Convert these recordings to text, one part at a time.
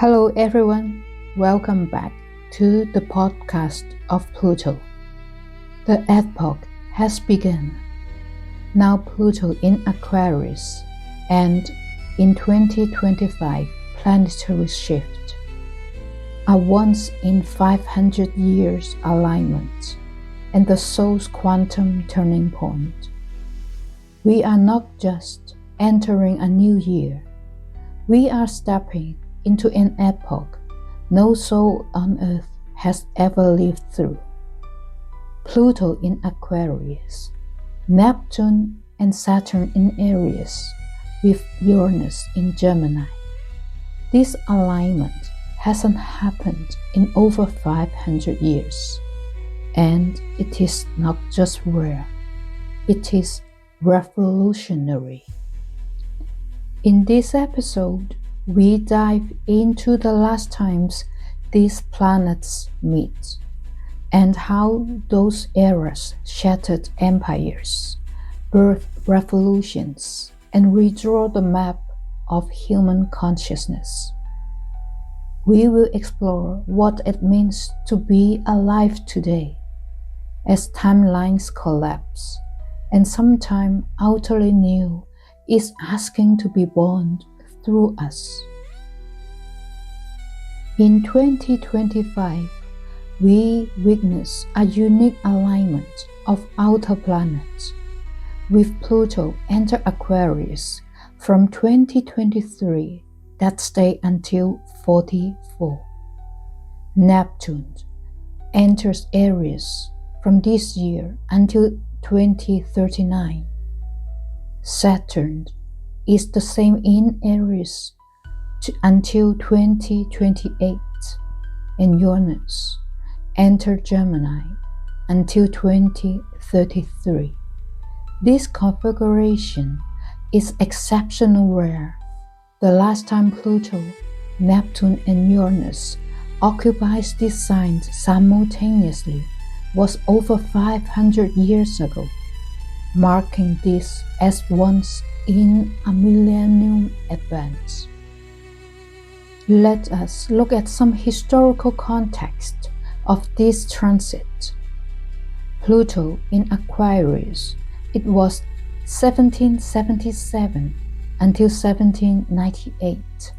Hello everyone, welcome back to the podcast of Pluto. The epoch has begun. Now Pluto in Aquarius and in 2025 planetary shift. A once in 500 years alignment and the soul's quantum turning point. We are not just entering a new year, we are stepping into an epoch no soul on earth has ever lived through. Pluto in Aquarius, Neptune and Saturn in Aries, with Uranus in Gemini. This alignment hasn't happened in over 500 years, and it is not just rare, it is revolutionary. In this episode, we dive into the last times these planets meet, and how those eras shattered empires, birthed revolutions, and redraw the map of human consciousness. We will explore what it means to be alive today, as timelines collapse, and sometime utterly new is asking to be born through us. In 2025, we witness a unique alignment of outer planets, with Pluto enter Aquarius from 2023 that stay until 44. Neptune enters Aries from this year until 2039. Saturn is the same in Aries until 2028, and Uranus enter Gemini until 2033. This configuration is exceptionally rare. The last time Pluto, Neptune, and Uranus occupies these signs simultaneously was over 500 years ago, marking this as once in a millennium event. Let us look at some historical context of this transit. Pluto in Aquarius, it was 1777 until 1798.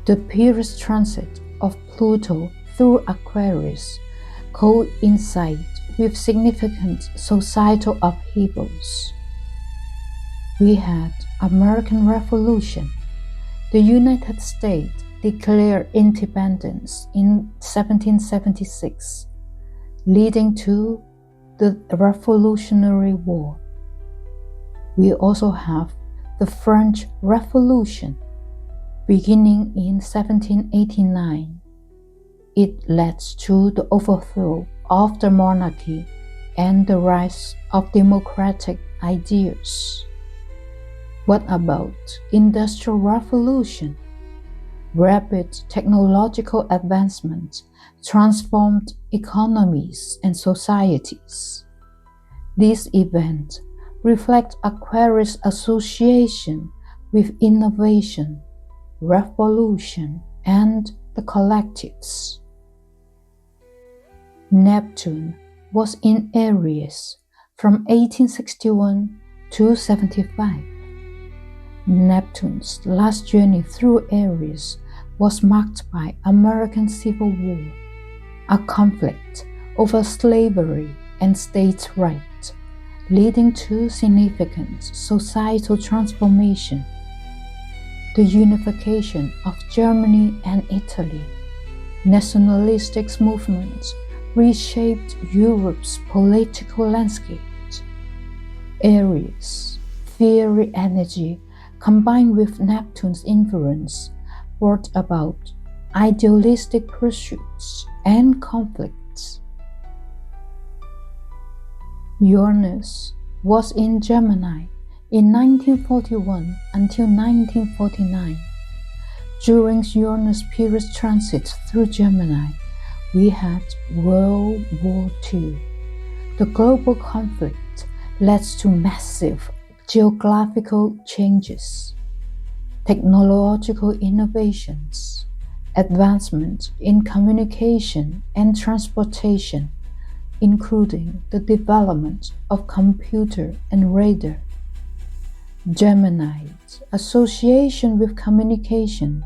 The period transit of Pluto through Aquarius coincide with significant societal upheavals. We had American Revolution. The United States declared independence in 1776, leading to the Revolutionary War. We also have the French Revolution, beginning in 1789. It led to the overthrow of the monarchy and the rise of democratic ideas. What about Industrial Revolution? Rapid technological advancement transformed economies and societies. This event reflects Aquarius' association with innovation, revolution, and the collectives. Neptune was in Aries from 1861 to 75. Neptune's last journey through Aries was marked by American Civil War, a conflict over slavery and states' rights, leading to significant societal transformation. The unification of Germany and Italy, nationalistic movements reshaped Europe's political landscape. Aries, fiery energy, combined with Neptune's influence, brought about idealistic pursuits and conflicts. Uranus was in Gemini in 1941 until 1949. During Uranus' period transit through Gemini, we had World War II. The global conflict led to massive geographical changes, technological innovations, advancement in communication and transportation, including the development of computer and radar. Gemini's association with communications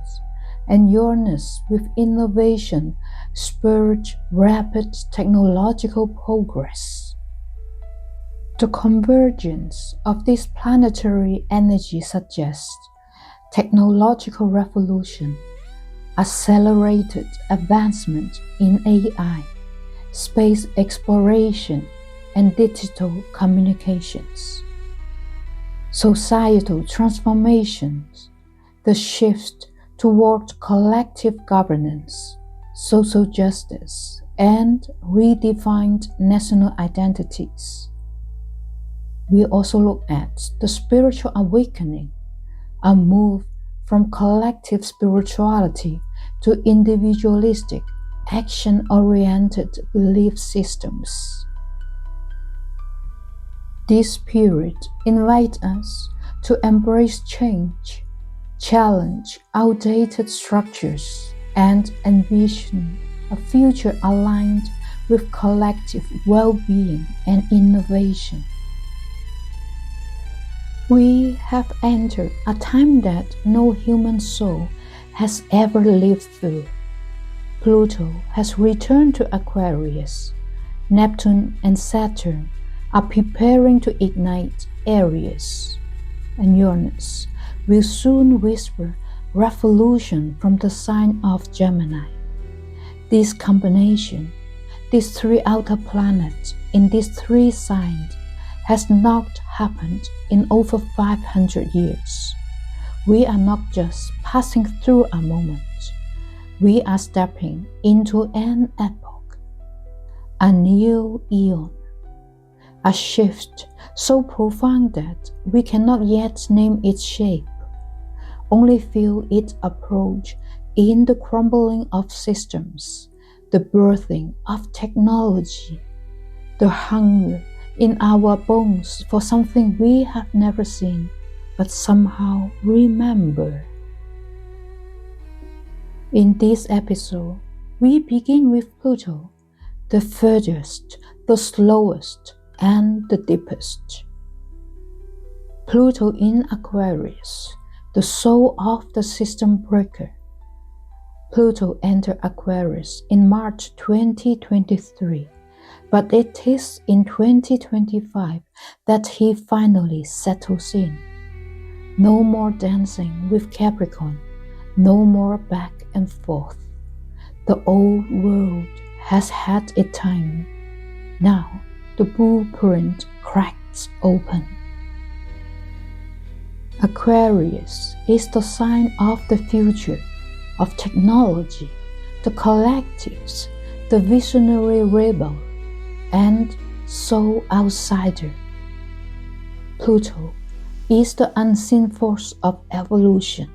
and Uranus with innovation spurred rapid technological progress. The convergence of this planetary energy suggests technological revolution, accelerated advancement in AI, space exploration, and digital communications. Societal transformations, the shift toward collective governance, social justice, and redefined national identities. We also look at the spiritual awakening, a move from collective spirituality to individualistic, action-oriented belief systems. This period invites us to embrace change, challenge outdated structures, and envision a future aligned with collective well-being and innovation. We have entered a time that no human soul has ever lived through. Pluto has returned to Aquarius. Neptune and Saturn are preparing to ignite Aries, and Uranus will soon whisper revolution from the sign of Gemini. This combination, these three outer planets in these three signs, has not happened in over 500 years. We are not just passing through a moment. We are stepping into an epoch, a new eon, a shift so profound that we cannot yet name its shape, only feel its approach in the crumbling of systems, the birthing of technology, the hunger in our bones for something we have never seen but somehow remember. In this episode, we begin with Pluto, the furthest, the slowest, and the deepest. Pluto in Aquarius, the soul of the system breaker. Pluto entered Aquarius in March 2023. But it is in 2025 that he finally settles in. No more dancing with Capricorn, no more back and forth. The old world has had its time. Now the blueprint cracks open. Aquarius is the sign of the future, of technology, the collectives, the visionary rebel, and soul outsider. Pluto is the unseen force of evolution.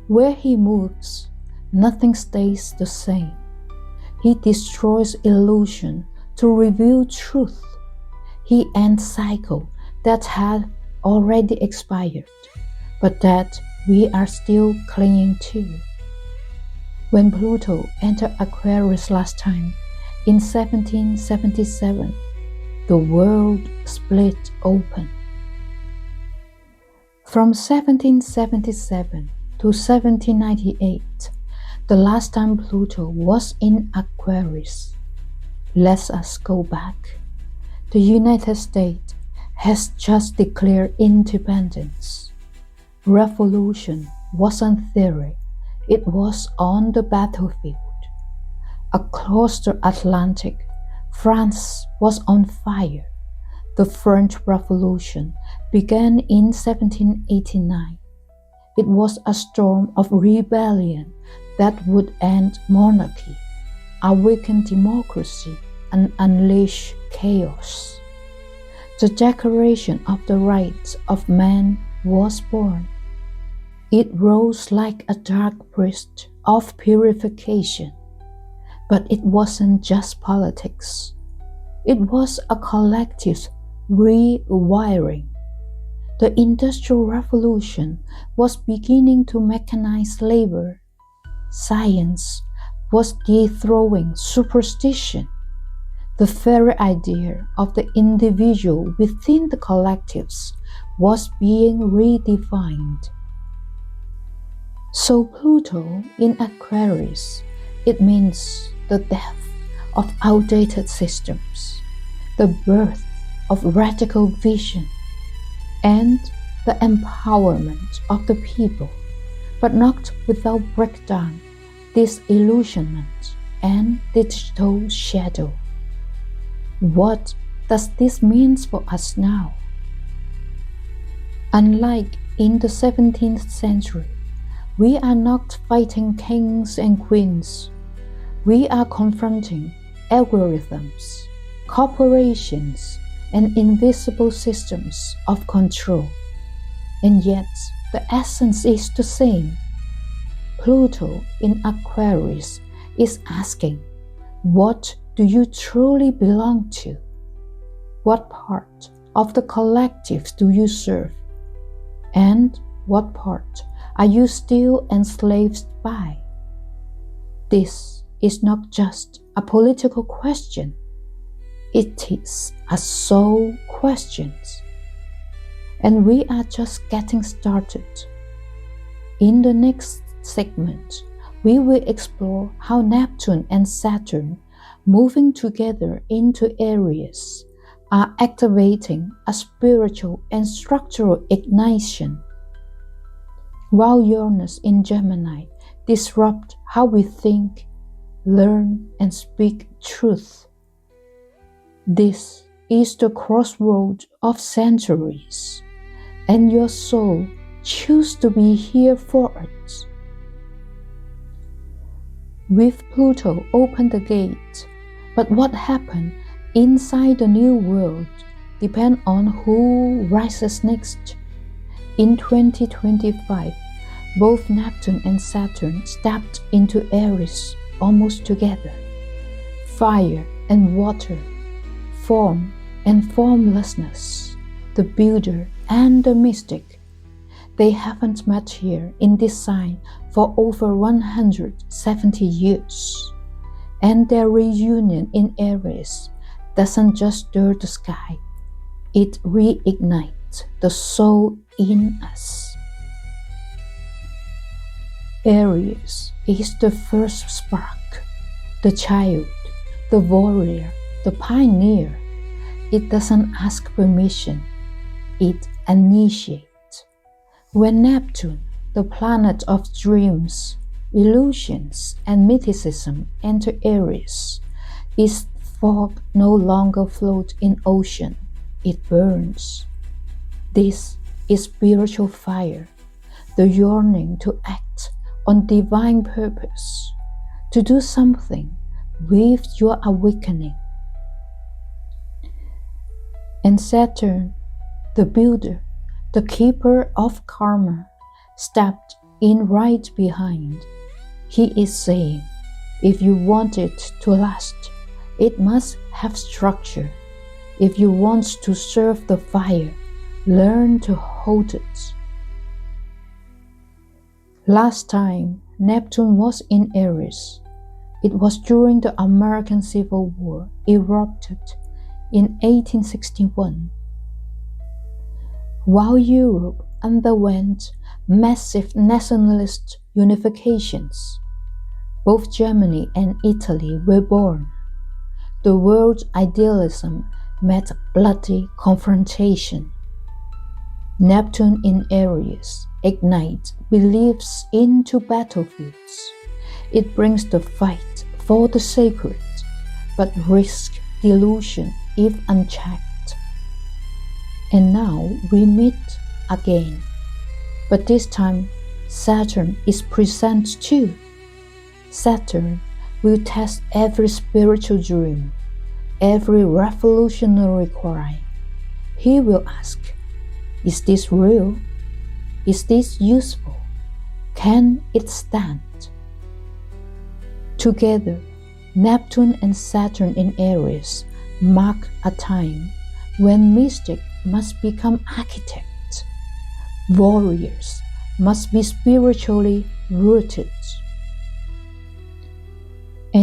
Where he moves, nothing stays the same. He destroys illusion to reveal truth. He ends cycles that had already expired, but that we are still clinging to. When Pluto entered Aquarius last time, in 1777, the world split open. From 1777 to 1798, the last time Pluto was in Aquarius. Let us go back. The United States has just declared independence. Revolution wasn't theory, it was on the battlefield. Across the Atlantic, France was on fire. The French Revolution began in 1789. It was a storm of rebellion that would end monarchy, awaken democracy, and unleash chaos. The Declaration of the Rights of Man was born. It rose like a dark priest of purification. But it wasn't just politics. It was a collective rewiring. The Industrial Revolution was beginning to mechanize labor. science was dethroning superstition. The very idea of the individual within the collectives was being redefined. So Pluto in Aquarius, it means the death of outdated systems, the birth of radical vision, and the empowerment of the people, but not without breakdown, disillusionment, and digital shadow. What does this mean for us now? Unlike in the 17th century, we are not fighting kings and queens. We are confronting algorithms, corporations, and invisible systems of control. And yet, the essence is the same. Pluto in Aquarius is asking, what do you truly belong to? What part of the collective do you serve? And what part are you still enslaved by? This is not just a political question. It is a soul question. And we are just getting started. In the next segment, we will explore how Neptune and Saturn moving together into Aries are activating a spiritual and structural ignition, while Uranus in Gemini disrupts how we think, learn, and speak truth. This is the crossroad of centuries, and your soul chooses to be here for it. With Pluto open the gate, but what happened inside the new world depends on who rises next. In 2025, both Neptune and Saturn stepped into Aries almost together. Fire and water, form and formlessness, the builder and the mystic. They haven't met here in this sign for over 170 years. And their reunion in Aries doesn't just stir the sky, it reignites the soul in us. Aries is the first spark, the child, the warrior, the pioneer. It doesn't ask permission, it initiates. When Neptune, the planet of dreams, illusions, and mythicism enter Aries, its fog no longer floats in ocean, it burns. This is spiritual fire, the yearning to act on divine purpose, to do something with your awakening. And Saturn, the builder, the keeper of karma, stepped in right behind. He is saying, if you want it to last, it must have structure. If you want to serve the fire, learn to hold it. Last time Neptune was in Aries, it was during the American Civil War erupted in 1861. While Europe underwent massive nationalist unifications, both Germany and Italy were born. The world's idealism met bloody confrontation. Neptune in Aries ignites beliefs into battlefields. It brings the fight for the sacred, but risks delusion if unchecked. And now we meet again, but this time Saturn is present too. Saturn will test every spiritual dream, every revolutionary cry. He will ask, is this real? Is this useful? Can it stand? Together, Neptune and Saturn in Aries mark a time when mystics must become architects. Warriors must be spiritually rooted.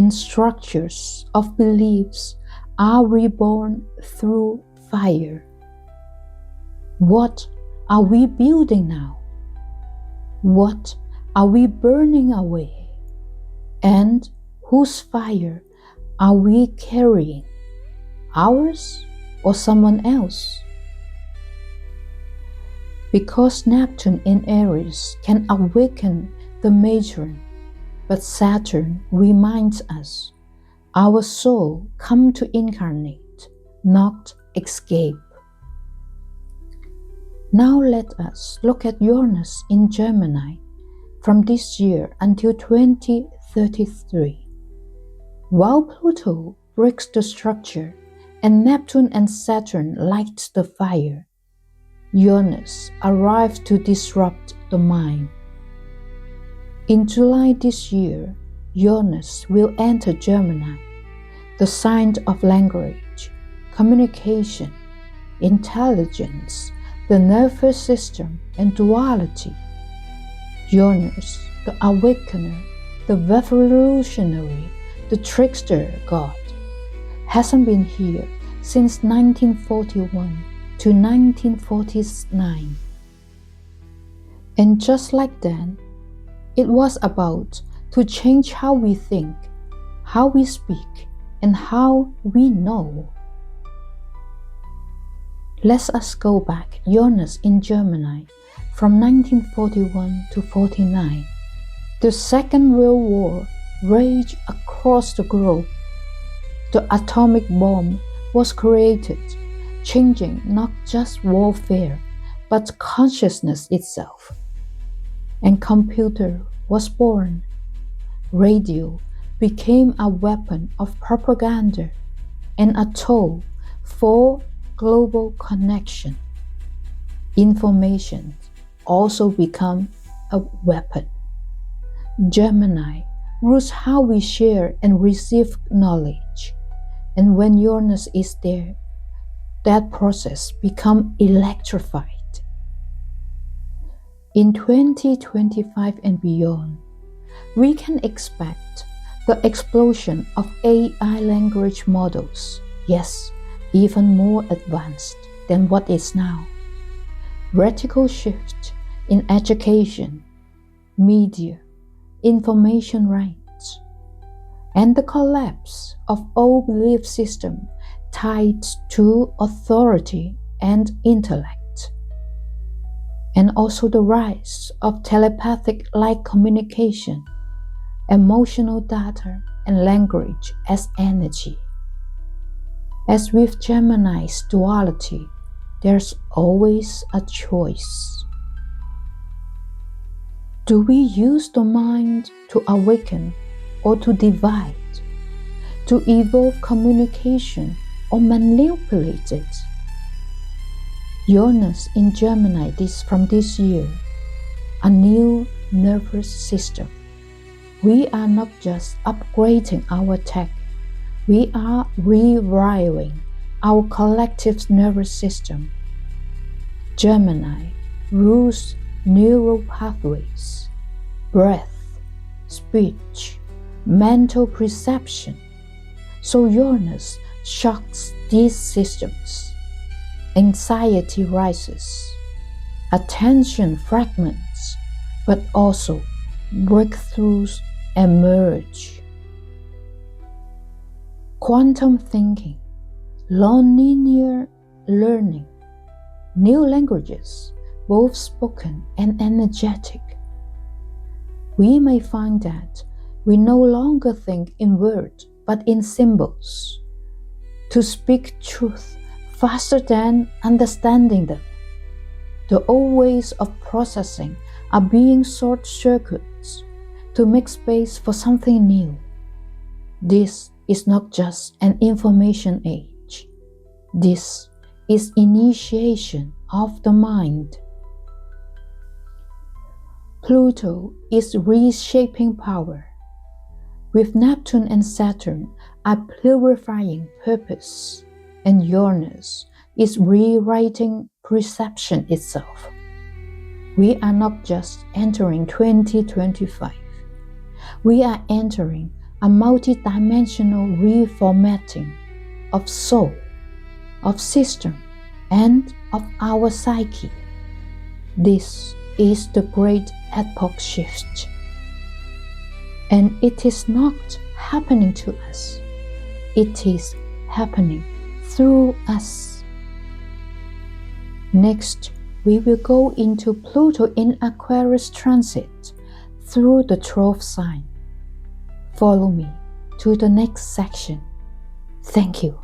and structures of beliefs are reborn through fire. What are we building now? What are we burning away? And whose fire are we carrying? Ours or someone else? Because Neptune in Aries can awaken the matron, but Saturn reminds us our soul come to incarnate, not escape. Now let us look at Uranus in Gemini from this year until 2033. While Pluto breaks the structure and Neptune and Saturn light the fire, Uranus arrives to disrupt the mind. In July this year, Uranus will enter Gemini, the sign of language, communication, intelligence, the nervous system, and duality. Uranus, the awakener, the revolutionary, the trickster god, hasn't been here since 1941 to 1949. And just like then, it was about to change how we think, how we speak, and how we know. Let us go back Uranus in Gemini from 1941 to 49. The Second World War raged across the globe. The atomic bomb was created, changing not just warfare, but consciousness itself. And computer was born. Radio became a weapon of propaganda and a tool for global connection. Information also become a weapon. Gemini rules how we share and receive knowledge. And when Uranus is there, that process becomes electrified. In 2025 and beyond, we can expect the explosion of AI language models, yes, even more advanced than what is now. Radical shift in education, media, information rights, and the collapse of all belief systems tied to authority and intellect, and also the rise of telepathic-like communication, emotional data, and language as energy. As with Gemini's duality, there's always a choice. Do we use the mind to awaken or to divide, to evolve communication or manipulate it? Uranus in Gemini from this year, a new nervous system. We are not just upgrading our tech, we are rewiring our collective nervous system. Gemini rules neural pathways, breath, speech, mental perception. So Uranus shocks these systems. Anxiety rises, attention fragments, but also breakthroughs emerge. Quantum thinking, non-linear learning, new languages, both spoken and energetic. We may find that we no longer think in words but in symbols, to speak truth faster than understanding them. The old ways of processing are being short circuits to make space for something new. This is not just an information age. This is initiation of the mind. Pluto is reshaping power. With Neptune and Saturn are purifying purpose, and Uranus is rewriting perception itself. We are not just entering 2025. We are entering a multidimensional reformatting of soul, of system, and of our psyche. This is the great epoch shift. And it is not happening to us. It is happening through us. Next, we will go into Pluto in Aquarius transit through the 12th sign. Follow me to the next section. Thank you.